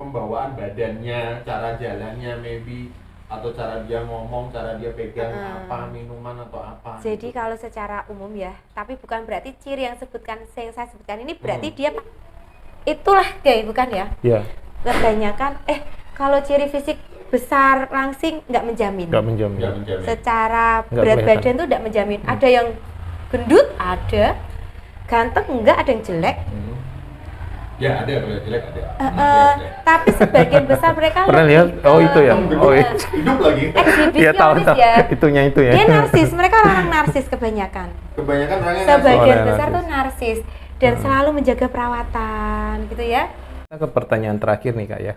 Speaker 3: pembawaan badannya, cara jalannya maybe, atau cara dia ngomong, cara dia pegang apa, minuman atau apa?
Speaker 1: Jadi
Speaker 3: gitu.
Speaker 1: kalau secara umum ya, tapi bukan berarti ciri yang saya sebutkan ini berarti dia itulah gay, bukan ya?
Speaker 2: Iya.
Speaker 1: Kebanyakan kalau ciri fisik besar langsing nggak menjamin.
Speaker 2: Nggak menjamin.
Speaker 3: Nggak menjamin.
Speaker 1: Secara
Speaker 2: Nggak
Speaker 1: berat
Speaker 2: kelihatan.
Speaker 1: badan tuh nggak menjamin. Ada yang gendut, ada ganteng enggak, ada yang jelek.
Speaker 3: Ya ada, kalau jelek ada.
Speaker 1: Tapi sebagian besar mereka
Speaker 2: Pernah
Speaker 1: lebih
Speaker 2: lihat? Oh, itu ya? Oh, iya.
Speaker 3: Hidup lagi.
Speaker 2: Iya, tahu
Speaker 1: eksibisionis ya.
Speaker 2: Itunya itu ya.
Speaker 1: Dia narsis, mereka orang narsis kebanyakan.
Speaker 3: Kebanyakan orangnya
Speaker 1: Sebagian
Speaker 2: Orang
Speaker 1: besar
Speaker 2: narsis.
Speaker 1: tuh narsis dan selalu menjaga perawatan gitu ya.
Speaker 2: Kita ke pertanyaan terakhir nih Kak ya.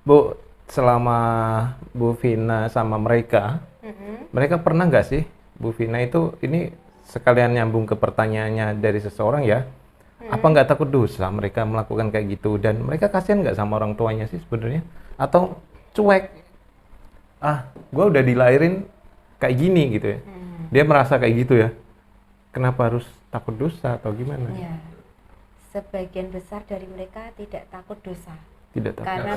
Speaker 2: Bu, selama Bu Vina sama mereka, mereka pernah nggak sih Bu Vina itu, ini sekalian nyambung ke pertanyaannya dari seseorang ya, apa nggak takut dosa mereka melakukan kayak gitu, dan mereka kasihan nggak sama orang tuanya sih sebenarnya, atau cuek, gue udah dilahirin kayak gini gitu ya, dia merasa kayak gitu ya, kenapa harus takut dosa atau gimana?
Speaker 1: Ya. Sebagian besar dari mereka tidak takut dosa.
Speaker 2: Tidak takut.
Speaker 1: Karena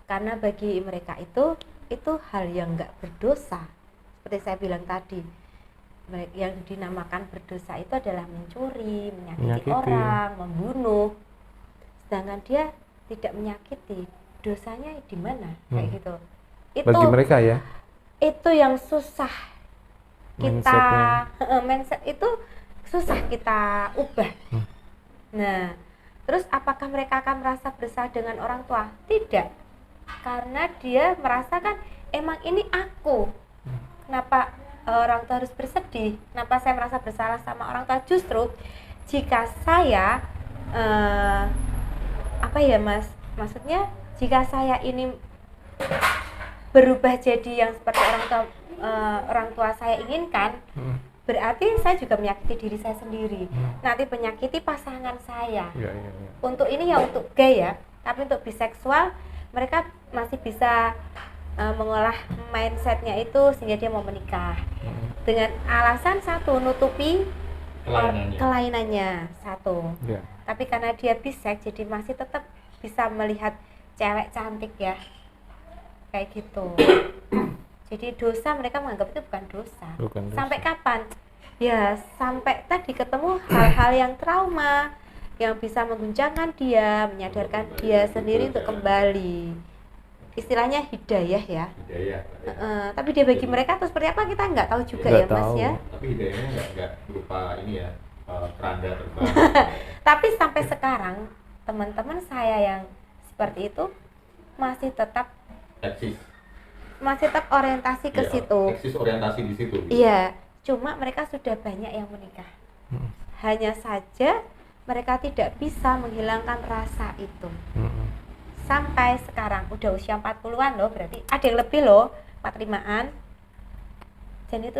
Speaker 1: karena bagi mereka itu hal yang nggak berdosa. Seperti saya bilang tadi, yang dinamakan berdosa itu adalah mencuri, menyakiti orang, membunuh. Sedangkan dia tidak menyakiti, dosanya di mana? Kayak gitu. Itu
Speaker 2: Bagi mereka ya.
Speaker 1: itu yang susah kita
Speaker 2: Mindsetnya.
Speaker 1: mindset itu susah kita ubah. Nah, terus apakah mereka akan merasa bersalah dengan orang tua? Tidak, karena dia merasakan emang ini aku. Kenapa orang tua harus bersedih? Kenapa saya merasa bersalah sama orang tua? Justru jika saya apa ya mas? Maksudnya jika saya ini berubah jadi yang seperti orang tua saya inginkan, berarti saya juga menyakiti diri saya sendiri. Nanti menyakiti pasangan saya.
Speaker 2: Ya.
Speaker 1: Untuk ini ya untuk gay ya, tapi untuk biseksual mereka masih bisa mengolah mindsetnya itu sehingga dia mau menikah dengan alasan satu, nutupi kelainannya satu.
Speaker 2: Ya.
Speaker 1: Tapi karena dia bisek, jadi masih tetap bisa melihat cewek cantik ya, kayak gitu. Jadi dosa, mereka menganggap itu bukan dosa.
Speaker 2: Bukan dosa.
Speaker 1: Sampai kapan? Ya sampai tadi ketemu hal-hal yang trauma yang bisa mengguncangkan dia, menyadarkan dia sendiri untuk kembali. Istilahnya hidayah ya.
Speaker 3: Hidayah.
Speaker 1: Tapi dia bagi mereka tuh seperti apa kita nggak tahu juga
Speaker 2: Nggak
Speaker 1: ya mas
Speaker 2: tahu.
Speaker 1: ya.
Speaker 3: Tapi hidayahnya nggak berupa ini ya, keranda terbang.
Speaker 1: Tapi sampai sekarang teman-teman saya yang seperti itu masih tetap
Speaker 3: Eksis.
Speaker 1: orientasi ke
Speaker 3: Iya,
Speaker 1: situ.
Speaker 3: eksis orientasi di situ.
Speaker 1: Iya, cuma mereka sudah banyak yang menikah. Hanya saja mereka tidak bisa menghilangkan rasa itu. Sampai sekarang udah usia 40-an loh, berarti ada yang lebih loh, 45-an. Dan itu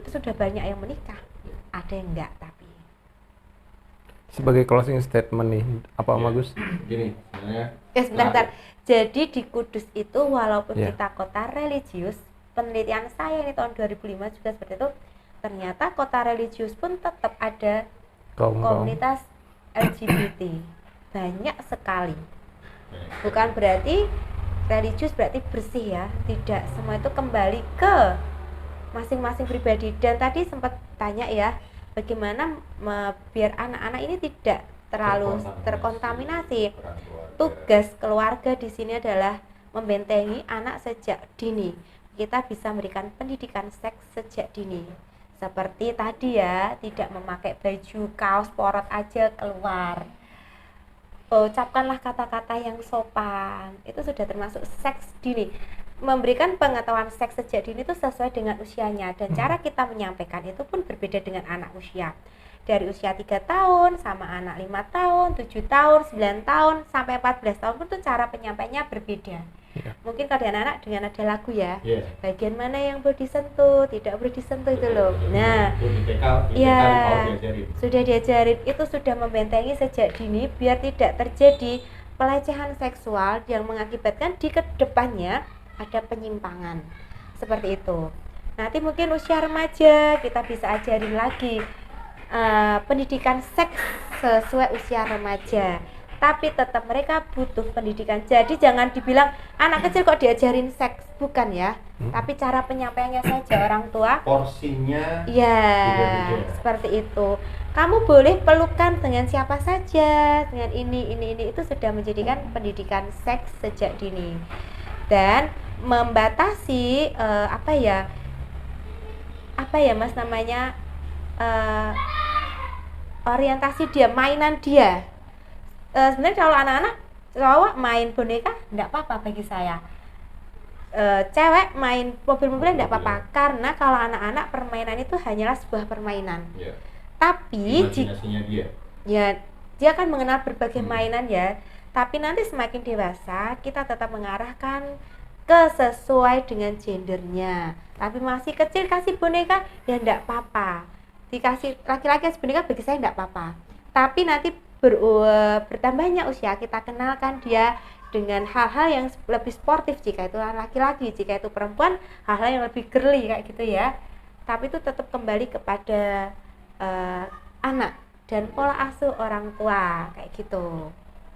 Speaker 1: sudah banyak yang menikah. Ada yang enggak tapi.
Speaker 2: Sebagai closing statement nih, apa Om Agus?
Speaker 3: Gini, sebenarnya.
Speaker 1: Sebentar. Jadi di Kudus itu walaupun
Speaker 2: Yeah.
Speaker 1: kita kota religius, penelitian saya ini tahun 2005 juga seperti itu, ternyata kota religius pun tetap ada komunitas LGBT. Banyak sekali. Bukan berarti religius berarti bersih ya, tidak, semua itu kembali ke masing-masing pribadi. Dan tadi sempat tanya ya, bagaimana biar anak-anak ini tidak terlalu terkontaminasi. Tugas keluarga di sini adalah membentengi anak sejak dini. Kita bisa memberikan pendidikan seks sejak dini. Seperti tadi ya, tidak memakai baju kaos porot aja keluar. Ucapkanlah kata-kata yang sopan. Itu sudah termasuk seks dini. Memberikan pengetahuan seks sejak dini itu sesuai dengan usianya, dan cara kita menyampaikan itu pun berbeda dengan anak usia. Dari usia 3 tahun sama anak 5 tahun, 7 tahun, 9 tahun, sampai 14 tahun pun tuh cara penyampaiannya berbeda. Mungkin kalau anak-anak dengan ada lagu ya, bagian mana yang boleh disentuh, tidak boleh disentuh itu loh. Nah, sudah diajarin, itu sudah membentengi sejak dini biar tidak terjadi pelecehan seksual yang mengakibatkan di kedepannya ada penyimpangan seperti itu. Nanti mungkin usia remaja kita bisa ajarin lagi pendidikan seks sesuai usia remaja, tapi tetap mereka butuh pendidikan. Jadi jangan dibilang anak kecil kok diajarin seks, bukan ya, tapi cara penyampaiannya saja orang tua,
Speaker 3: porsinya
Speaker 1: ya
Speaker 3: beda-beda.
Speaker 1: seperti itu. Kamu boleh pelukan dengan siapa saja, dengan ini itu sudah menjadikan pendidikan seks sejak dini. Dan membatasi apa ya Mas namanya, orientasi dia, mainan dia. Sebenarnya kalau anak-anak cowok main boneka enggak apa-apa bagi saya. Cewek main mobil-mobilan enggak apa-apa, karena kalau anak-anak permainan itu hanyalah sebuah permainan. Tapi
Speaker 3: imajinasinya
Speaker 1: dia akan mengenal berbagai mainan ya. Tapi nanti semakin dewasa kita tetap mengarahkan ke sesuai dengan gendernya. Tapi masih kecil kasih boneka ya enggak apa-apa. Dikasih laki-laki boneka bagi saya enggak apa-apa. Tapi nanti bertambahnya usia kita kenalkan dia dengan hal-hal yang lebih sportif, jika itu laki-laki, jika itu perempuan hal-hal yang lebih girly kayak gitu ya. Tapi itu tetap kembali kepada anak dan pola asuh orang tua kayak gitu.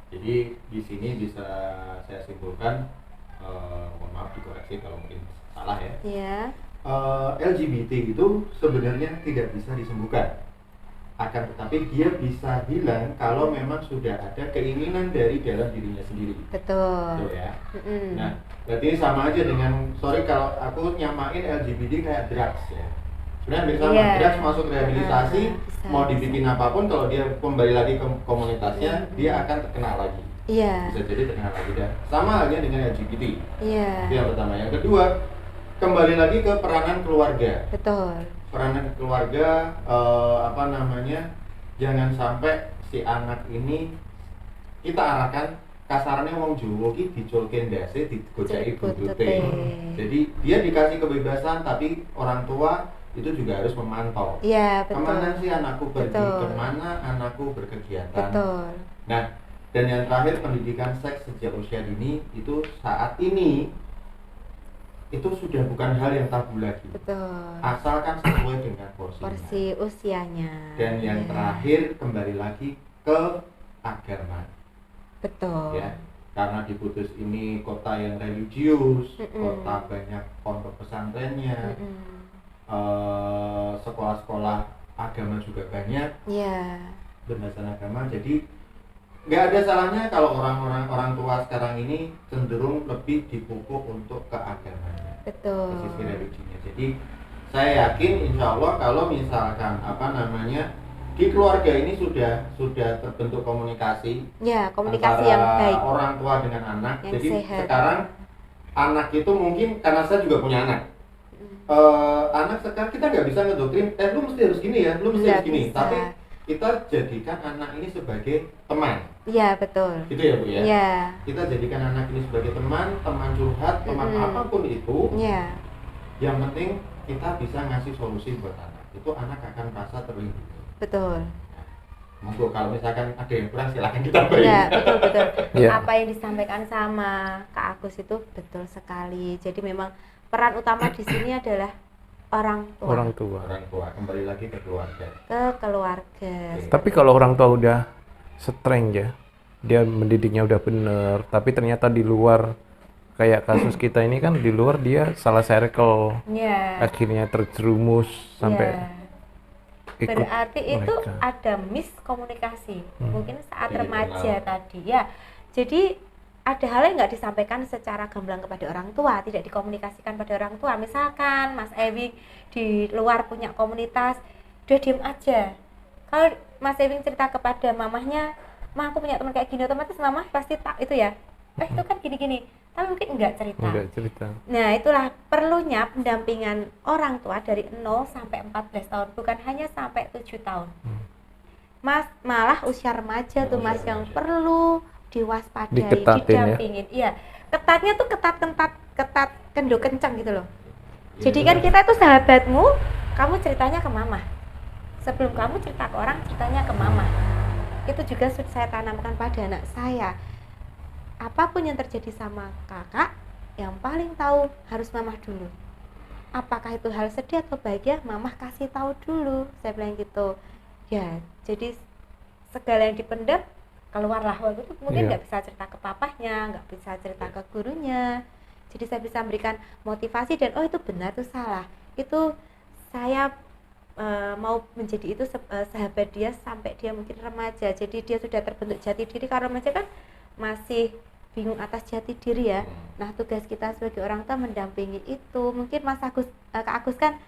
Speaker 3: Jadi di sini bisa saya simpulkan, mohon maaf dikoreksi kalau mungkin salah ya.
Speaker 1: Iya.
Speaker 3: LGBT itu sebenarnya tidak bisa disembuhkan. Akan tetapi dia bisa hilang kalau memang sudah ada keinginan dari dalam dirinya sendiri.
Speaker 1: Betul.
Speaker 3: Betul ya. Nah, berarti ini sama aja dengan, sorry kalau aku nyamain LGBT kayak drugs ya. Sebenarnya hampir sama. Drugs masuk rehabilitasi, mau dibikin apapun, kalau dia kembali lagi ke komunitasnya, dia akan terkenal lagi.
Speaker 1: Iya.
Speaker 3: Bisa jadi terkenal lagi. Dan sama halnya dengan LGBT.
Speaker 1: Iya.
Speaker 3: Itu yang pertama. Yang kedua, kembali lagi ke peranan keluarga.
Speaker 1: Betul.
Speaker 3: Peranan keluarga, jangan sampai si anak ini kita arahkan, kasarannya wong Jawa ki diculke ndase digojaki buntute. Jadi dia dikasih kebebasan, tapi orang tua itu juga harus memantau.
Speaker 1: Iya, betul.
Speaker 3: Kemana sih anakku pergi,
Speaker 1: Betul.
Speaker 3: kemana anakku berkegiatan.
Speaker 1: Betul.
Speaker 3: Nah, dan yang terakhir, pendidikan seks sejak usia dini itu saat ini itu sudah bukan hal yang tabu lagi.
Speaker 1: Betul.
Speaker 3: Asalkan sesuai dengan
Speaker 1: porsi usianya.
Speaker 3: Dan yang terakhir, kembali lagi ke agama.
Speaker 1: Betul.
Speaker 3: Ya, karena di Kudus ini kota yang religius, kota banyak pondok pesantrennya, sekolah-sekolah agama juga banyak.
Speaker 1: Iya.
Speaker 3: Berdasarkan agama, jadi nggak ada salahnya kalau orang tua sekarang ini cenderung lebih dipupuk untuk ke agamanya,
Speaker 1: betul,
Speaker 3: ke sisi religinya. Jadi saya yakin insya Allah kalau misalkan di keluarga ini sudah terbentuk komunikasi.
Speaker 1: Ya, komunikasi
Speaker 3: antara
Speaker 1: yang baik.
Speaker 3: orang tua dengan anak.
Speaker 1: Yang
Speaker 3: Jadi
Speaker 1: sehat.
Speaker 3: sekarang anak itu mungkin karena saya juga punya anak. Anak sekarang kita nggak bisa ngedoktrin, lu mesti harus gini ya, lu mesti
Speaker 1: Nggak
Speaker 3: harus gini.
Speaker 1: bisa.
Speaker 3: Tapi kita jadikan anak ini sebagai teman.
Speaker 1: Iya, betul.
Speaker 3: Gitu ya Bu ya?
Speaker 1: Iya.
Speaker 3: Kita jadikan anak ini sebagai teman curhat, teman apapun itu.
Speaker 1: Iya.
Speaker 3: Yang penting kita bisa ngasih solusi buat anak. Itu anak akan merasa terlindungi.
Speaker 1: Betul.
Speaker 3: Monggo kalau misalkan ada yang kurang silakan kita beri.
Speaker 1: Iya, betul.
Speaker 2: Iya.
Speaker 1: Apa yang disampaikan sama Kak Agus itu betul sekali. Jadi memang peran utama di sini adalah orang tua.
Speaker 2: Orang tua.
Speaker 3: Orang tua kembali lagi ke keluarga.
Speaker 1: Ke keluarga.
Speaker 2: Tapi kalau orang tua udah strength ya, dia mendidiknya udah bener, tapi ternyata di luar kayak kasus kita ini kan di luar dia salah circle,
Speaker 1: Iya.
Speaker 2: akhirnya terjerumus sampai
Speaker 1: Iya.
Speaker 2: ikut
Speaker 1: Berarti itu
Speaker 2: mereka.
Speaker 1: ada miskomunikasi. Mungkin saat
Speaker 3: Iya,
Speaker 1: remaja
Speaker 3: benar.
Speaker 1: tadi ya. Jadi ada hal yang nggak disampaikan secara gamblang kepada orang tua, tidak dikomunikasikan pada orang tua. Misalkan Mas Ewing di luar punya komunitas, dia diem aja. Kalau Mas Ewing cerita kepada mamahnya, "Ma, aku punya teman kayak gini," otomatis mamah pasti tak itu ya. Itu kan gini-gini. Tapi mungkin enggak cerita.
Speaker 2: Enggak cerita.
Speaker 1: Nah, itulah perlunya pendampingan orang tua dari 0 sampai 14 tahun, bukan hanya sampai 7 tahun. Mas, malah usia remaja tuh Mas yang perlu diwaspadai,
Speaker 2: Diketatin ya.
Speaker 1: didampingin. Iya, ketatnya tuh ketat kendo kencang gitu loh. Jadi kan kita itu sahabatmu, kamu ceritanya ke mama. Sebelum kamu cerita ke orang, ceritanya ke mama. Itu juga sudah saya tanamkan pada anak saya. Apapun yang terjadi sama kakak, yang paling tahu harus mamah dulu. Apakah itu hal sedih atau bahagia, mamah kasih tahu dulu. Saya bilang gitu. Ya, jadi segala yang dipendam keluarlah. Waktu itu mungkin nggak bisa cerita ke papahnya, nggak bisa cerita ke gurunya. Jadi saya bisa memberikan motivasi dan oh itu benar, itu salah. Itu saya mau menjadi itu sahabat dia sampai dia mungkin remaja. Jadi dia sudah terbentuk jati diri, karena remaja kan masih bingung atas jati diri ya. Nah, tugas kita sebagai orang tua mendampingi itu. Mungkin Mas Agus, Kak Agus kan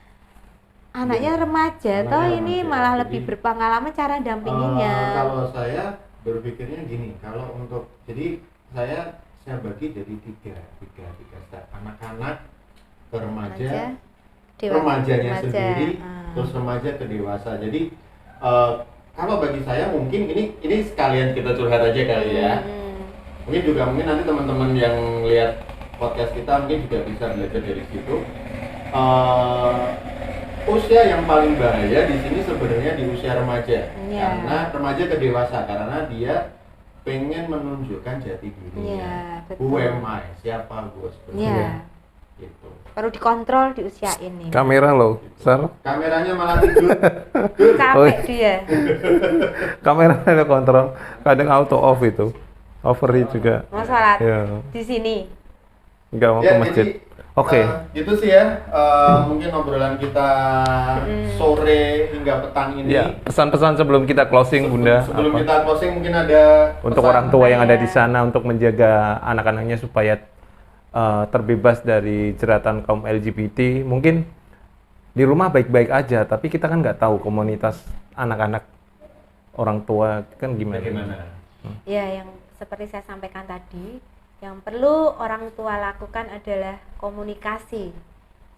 Speaker 1: anaknya remaja, toh ini
Speaker 3: remaja.
Speaker 1: malah
Speaker 3: Jadi,
Speaker 1: lebih berpengalaman cara dampinginya.
Speaker 3: Kalau saya berpikirnya gini, kalau untuk jadi saya bagi jadi tiga step. Anak-anak ke remaja, remajanya sendiri, terus remaja ke dewasa. Jadi kalau bagi saya mungkin ini sekalian kita curhat aja kali ya. Mungkin nanti teman-teman yang lihat podcast kita mungkin juga bisa belajar dari situ. Usia yang paling bahaya di sini sebenarnya di usia remaja, karena remaja ke dewasa, karena dia pengen menunjukkan jati dirinya. Who am I? Siapa gue sebenarnya? Gitu.
Speaker 1: Perlu dikontrol di usia ini.
Speaker 2: Kamera loh, Sar.
Speaker 3: Kameranya malah tidur.
Speaker 1: Capek dia.
Speaker 2: Kamera ada kontrol, kadang auto off itu. Overheat juga.
Speaker 1: Mau sholat
Speaker 2: Ya.
Speaker 1: di sini.
Speaker 2: Enggak mau ke masjid. Oke.
Speaker 3: Gitu sih ya. Mungkin obrolan kita sore hingga petang ini.
Speaker 2: Ya, pesan-pesan sebelum kita closing, Bunda.
Speaker 3: Sebelum
Speaker 2: apa?
Speaker 3: kita closing mungkin ada
Speaker 2: Untuk
Speaker 3: pesan.
Speaker 2: orang tua yang ada di sana untuk menjaga anak-anaknya supaya terbebas dari jeratan kaum LGBT. Mungkin di rumah baik-baik aja, tapi kita kan nggak tahu komunitas anak-anak orang tua kan gimana.
Speaker 1: Ya, yang seperti saya sampaikan tadi, yang perlu orang tua lakukan adalah komunikasi.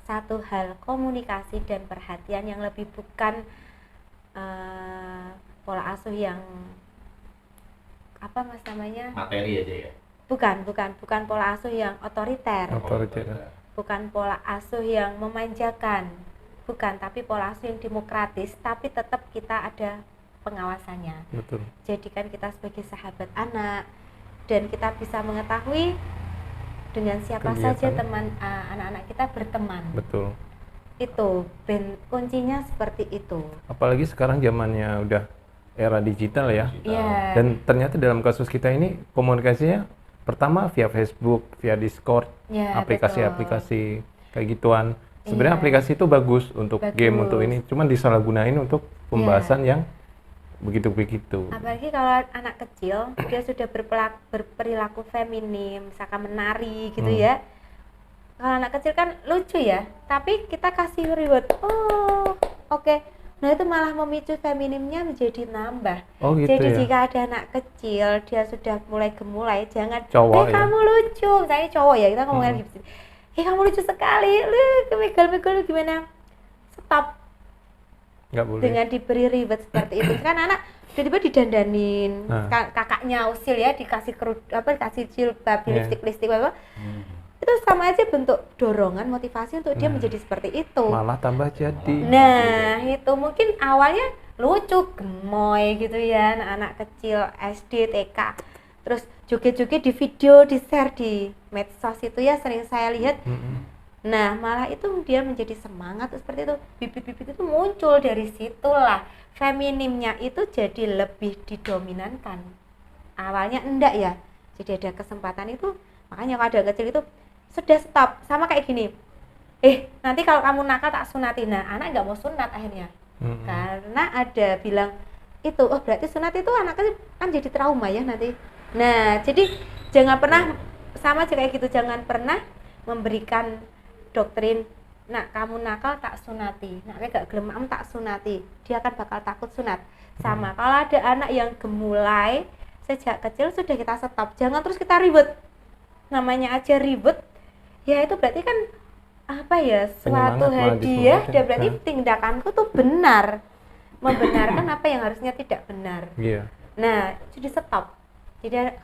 Speaker 1: Satu hal, komunikasi dan perhatian yang lebih, bukan pola asuh yang apa Mas namanya?
Speaker 3: Materi aja ya.
Speaker 1: Bukan pola asuh yang otoriter.
Speaker 2: Otoriter.
Speaker 1: Bukan pola asuh yang memanjakan. Bukan, tapi pola asuh yang demokratis, tapi tetap kita ada pengawasannya.
Speaker 2: Betul.
Speaker 1: Jadikan kita sebagai sahabat anak dan kita bisa mengetahui dengan siapa
Speaker 2: Kegiatan.
Speaker 1: saja teman anak-anak kita berteman.
Speaker 2: Betul.
Speaker 1: Itu kuncinya seperti itu.
Speaker 2: Apalagi sekarang zamannya udah era digital ya.
Speaker 1: Iya.
Speaker 2: Dan ternyata dalam kasus kita ini komunikasinya pertama via Facebook, via Discord,
Speaker 1: Ya,
Speaker 2: aplikasi-aplikasi kayak gituan. Sebenarnya
Speaker 1: Iya.
Speaker 2: aplikasi itu bagus untuk game,
Speaker 1: Bagus.
Speaker 2: untuk ini, cuman disalahgunain untuk pembahasan yang begitu-begitu.
Speaker 1: Apalagi kalau anak kecil dia sudah berperilaku feminim, misalkan menari gitu ya. Kalau anak kecil kan lucu ya, tapi kita kasih reward. Oh, oke. Nah itu malah memicu femininnya menjadi nambah.
Speaker 2: Oh gitu
Speaker 1: Jadi
Speaker 2: ya.
Speaker 1: jika ada anak kecil dia sudah mulai gemulai, jangan
Speaker 2: Cowok ya?
Speaker 1: kamu lucu, misalnya cowok ya, kita ngomongin gitu. Kamu lucu sekali, lu megal-megal gimana? Stop.
Speaker 2: Nggak boleh.
Speaker 1: Dengan diberi ribet seperti itu kan anak tiba-tiba didandanin, kakaknya usil ya, dikasih dikasih jilbab, lipstik apa. Itu sama aja bentuk dorongan motivasi untuk dia menjadi seperti itu.
Speaker 2: Malah tambah jadi.
Speaker 1: Nah itu mungkin awalnya lucu, gemoy gitu ya, anak-anak kecil SD, TK, terus joget-joget di video, di share di medsos itu ya, sering saya lihat. Nah malah itu dia menjadi semangat seperti itu, bibit-bibit itu muncul dari situlah feminimnya itu jadi lebih didominankan. Awalnya enggak ya, jadi ada kesempatan itu, makanya kalau ada kecil itu sudah stop, sama kayak gini, nanti kalau kamu nakal tak sunati. Nah anak nggak mau sunat akhirnya, karena ada bilang itu, oh berarti sunat itu anaknya kan jadi trauma ya nanti. Nah jadi jangan pernah, sama aja kayak gitu, jangan pernah memberikan doktrin, nah kamu nakal tak sunati, nah gak gelem tak sunati, dia kan bakal takut sunat. Sama kalau ada anak yang gemulai sejak kecil, sudah kita stop, jangan terus kita ribut, namanya aja ribut ya, itu berarti kan apa ya, suatu hadiah, dia berarti tindakanku tuh benar, membenarkan apa yang harusnya tidak benar. Nah jadi stop, jadi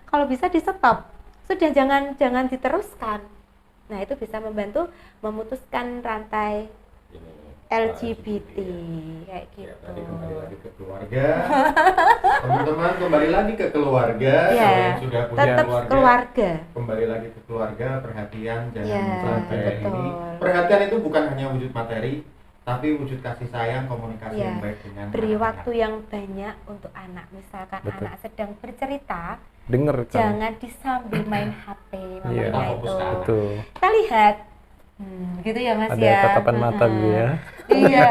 Speaker 1: kalau bisa di stop, sudah jangan diteruskan. Nah itu bisa membantu memutuskan rantai LGBT kayak gitu.
Speaker 3: Tadi kembali lagi ke keluarga, teman-teman, kembali lagi ke keluarga.
Speaker 1: Ya,
Speaker 3: Kalau yang sudah punya
Speaker 1: tetap keluarga.
Speaker 3: Kembali lagi ke keluarga, perhatian jangan
Speaker 1: Ya,
Speaker 3: sampai
Speaker 1: betul.
Speaker 3: ini. Perhatian itu bukan hanya wujud materi, tapi wujud kasih sayang, komunikasi yang baik dengan
Speaker 1: beri
Speaker 3: anak-anak.
Speaker 1: waktu yang banyak untuk anak. Misalkan anak sedang bercerita,
Speaker 2: denger kan?
Speaker 1: jangan disambil main HP, mamanya itu.
Speaker 2: Betul.
Speaker 1: Kita lihat, gitu ya Mas
Speaker 2: ada
Speaker 1: ya.
Speaker 2: tatapan mata gitu ya.
Speaker 1: Iya.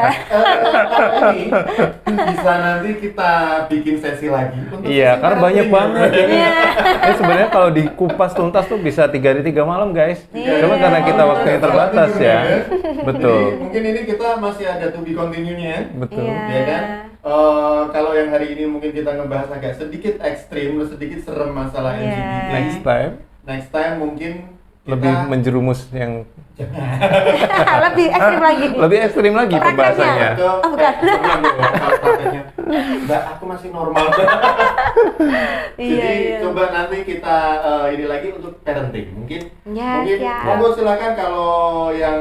Speaker 3: Ini bisa nanti kita bikin sesi lagi untuk
Speaker 2: Iya,
Speaker 3: sesi
Speaker 2: karena banyak
Speaker 3: parenting.
Speaker 2: banget ini. Ini sebenarnya kalau dikupas tuntas tuh bisa 3 hari 3 malam guys. Cuma karena kita waktunya terbatas ya. Betul.
Speaker 3: Jadi, mungkin ini kita masih ada to be continue-nya.
Speaker 2: Betul.
Speaker 1: Iya.
Speaker 3: Ya kan? Kalau yang hari ini mungkin kita ngebahas agak sedikit ekstrim, sedikit serem masalah
Speaker 1: Iya.
Speaker 3: LGBT. Next time mungkin kita
Speaker 2: Lebih menjerumus yang
Speaker 1: Lebih ekstrim lagi.
Speaker 2: lebih ekstrim lagi pembahasannya.
Speaker 3: ke
Speaker 1: bukan.
Speaker 3: prakteknya. Mbak, aku masih normal. Jadi coba nanti kita ini lagi untuk parenting. Mungkin monggo silakan kalau yang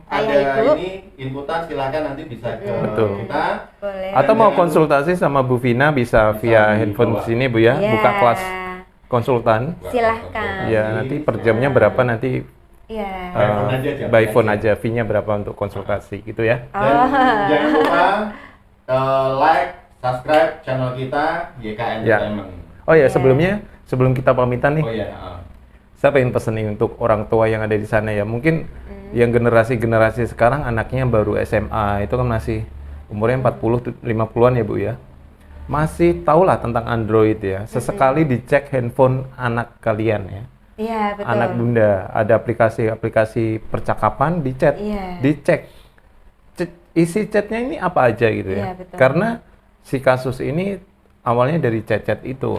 Speaker 3: ada ini inputan, silakan nanti bisa ke kita.
Speaker 1: Boleh.
Speaker 2: Atau mau konsultasi sama Bu Vina bisa via handphone di sini Bu ya. Buka kelas konsultan.
Speaker 1: Silahkan.
Speaker 2: Ya, nanti per jamnya berapa nanti by phone aja, fee-nya berapa untuk konsultasi gitu ya.
Speaker 3: Dan jangan lupa like, subscribe channel kita YK Entertainment.
Speaker 2: Oh ya, sebelum kita pamitan nih.
Speaker 3: Oh iya.
Speaker 2: Saya pengen pesen nih untuk orang tua yang ada di sana ya. Mungkin yang generasi sekarang anaknya baru SMA, itu kan masih umurnya 40-50-an ya Bu ya. Masih tahulah tentang Android ya. Sesekali dicek handphone anak kalian ya.
Speaker 1: Iya, betul.
Speaker 2: Anak bunda, ada aplikasi percakapan, dicek isi chatnya ini apa aja gitu ya.
Speaker 1: Betul.
Speaker 2: Karena si kasus ini awalnya dari chat itu,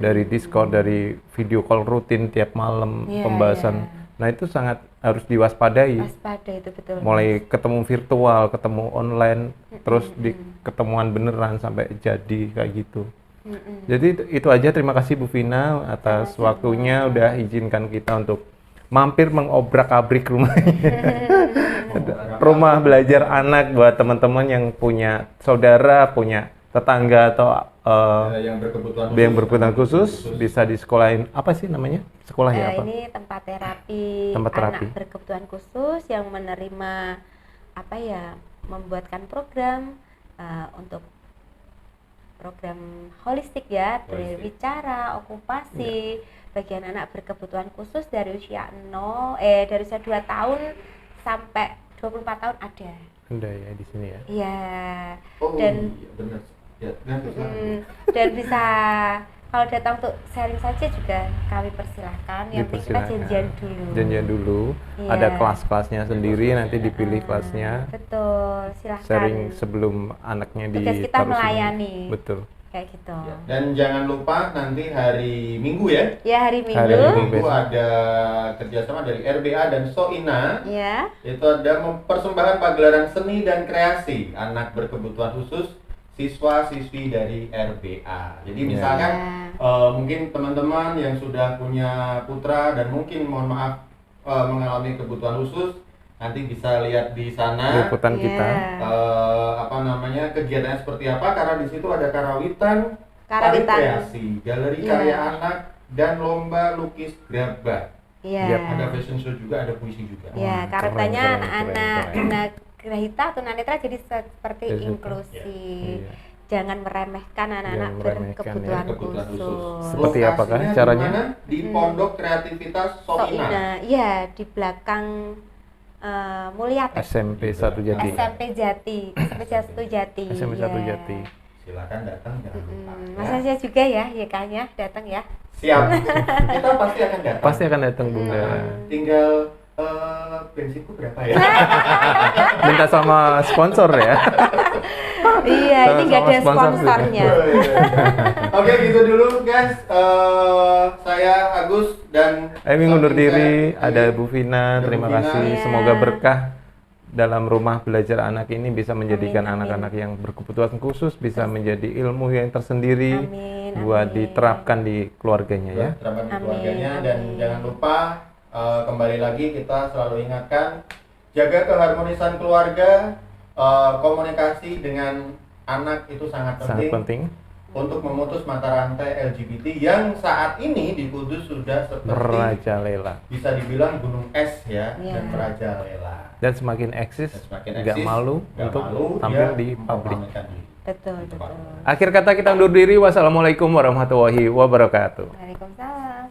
Speaker 2: dari Discord, dari video call rutin tiap malam pembahasan. Nah itu sangat harus diwaspadai.
Speaker 1: Waspada itu betul.
Speaker 2: Mulai ketemu virtual, ketemu online, terus di ketemuan beneran sampai jadi kayak gitu. Jadi itu aja, terima kasih Bu Vina atas waktunya udah izinkan kita untuk mampir mengobrak-abrik rumah belajar anak buat teman-teman yang punya saudara, punya tetangga atau yang berkebutuhan khusus bisa di sekolahin. Apa sih namanya? Sekolah ya apa?
Speaker 1: Ini tempat terapi anak berkebutuhan khusus yang menerima membuatkan program untuk program holistik ya, dari bicara, okupasi, bagian anak berkebutuhan khusus dari usia 2 tahun sampai 24 tahun ada.
Speaker 2: Ada ya di sini ya.
Speaker 1: Iya.
Speaker 3: Oh,
Speaker 1: dan
Speaker 3: iya, benar. Ya,
Speaker 1: dan bisa kalau datang untuk sharing saja juga kami persilahkan. Yang penting kita janjian dulu.
Speaker 2: Janjian dulu.
Speaker 1: Iya.
Speaker 2: Ada kelas-kelasnya sendiri, nanti dipilih kelasnya.
Speaker 1: Betul, silahkan.
Speaker 2: Sharing sebelum anaknya
Speaker 1: Tugas kita
Speaker 2: ditaruh
Speaker 1: melayani.
Speaker 2: sini. Betul.
Speaker 1: Kayak gitu.
Speaker 3: Ya, dan jangan lupa nanti hari Minggu ya.
Speaker 1: Ya, hari Minggu.
Speaker 2: Hari Minggu.
Speaker 3: Minggu ada kerjasama dari RBA dan Soina.
Speaker 1: Ya.
Speaker 3: Itu ada persembahan pagelaran seni dan kreasi anak berkebutuhan khusus siswa-siswi dari RBA. Jadi misalkan mungkin teman-teman yang sudah punya putra dan mungkin mohon maaf mengalami kebutuhan khusus, nanti bisa lihat di sana
Speaker 2: Liputan kita.
Speaker 3: Kegiatannya seperti apa, karena di situ ada karawitan, tari
Speaker 1: Karawitan.
Speaker 3: kreasi, galeri karya anak, dan lomba lukis gerabah.
Speaker 1: Iya.
Speaker 3: Ada fashion show juga, ada puisi juga.
Speaker 1: Ya,
Speaker 2: Wah,
Speaker 1: karenanya
Speaker 2: keren,
Speaker 1: anak-anak
Speaker 2: keren.
Speaker 1: tunagrahita atau tunanetra jadi seperti
Speaker 2: Jadi
Speaker 1: inklusi.
Speaker 2: Iya.
Speaker 1: Jangan meremehkan anak-anak
Speaker 2: Jangan meremehkan,
Speaker 1: berkebutuhan
Speaker 3: Kebutuhan
Speaker 1: khusus.
Speaker 3: khusus.
Speaker 2: Seperti apakah
Speaker 3: Lokasinya
Speaker 2: caranya?
Speaker 3: di mana? Di Pondok Kreativitas Soina.
Speaker 1: Iya, di belakang Mulyate.
Speaker 2: SMP 1 Jati.
Speaker 1: SMP Jati, SMP 1 Jati.
Speaker 2: SMP 1
Speaker 1: Iya.
Speaker 2: Jati.
Speaker 3: Silakan datang, jangan lupa.
Speaker 1: Masa saya juga ya kayaknya datang ya.
Speaker 3: Siap. Kita pasti akan datang.
Speaker 2: Pasti akan datang Bunda.
Speaker 3: Tinggal bensinku berapa ya?
Speaker 2: Minta sama sponsor ya.
Speaker 1: Iya, ini nggak ada
Speaker 2: Sama sponsor sih.
Speaker 1: sponsornya.
Speaker 3: Oke, gitu dulu guys. Saya Agus dan
Speaker 2: Emi undur
Speaker 3: samping
Speaker 2: diri,
Speaker 3: saya,
Speaker 2: ada
Speaker 3: Emi.
Speaker 2: Bu Vina,
Speaker 3: Ada
Speaker 2: terima
Speaker 3: Bu Vina.
Speaker 2: kasih.
Speaker 1: Iya.
Speaker 2: Semoga berkah dalam rumah belajar anak ini bisa menjadikan
Speaker 1: Amin, amin.
Speaker 2: anak-anak yang berkebutuhan khusus bisa menjadi ilmu yang tersendiri
Speaker 1: Amin,
Speaker 2: buat
Speaker 1: amin.
Speaker 2: diterapkan di keluarganya ya.
Speaker 3: Terapkan di
Speaker 1: Amin,
Speaker 3: keluarganya, dan
Speaker 1: amin.
Speaker 3: jangan lupa kembali lagi kita selalu ingatkan, jaga keharmonisan keluarga, komunikasi dengan anak itu sangat
Speaker 2: Sangat
Speaker 3: penting
Speaker 2: penting.
Speaker 3: untuk memutus mata rantai LGBT yang saat ini di Kudus sudah seperti
Speaker 2: Merajalela
Speaker 3: bisa dibilang gunung es ya,
Speaker 1: Iya.
Speaker 3: dan merajalela.
Speaker 2: dan semakin eksis,
Speaker 3: Dan semakin
Speaker 2: nggak
Speaker 3: eksis,
Speaker 2: malu
Speaker 3: nggak
Speaker 2: untuk
Speaker 3: malu,
Speaker 2: tampil
Speaker 3: dia
Speaker 2: di publik.
Speaker 3: mempermainkan diri.
Speaker 1: Betul,
Speaker 3: Itu,
Speaker 1: betul.
Speaker 3: Pak.
Speaker 2: Akhir kata kita undur diri. Wassalamualaikum warahmatullahi wabarakatuh.
Speaker 1: Waalaikumsalam.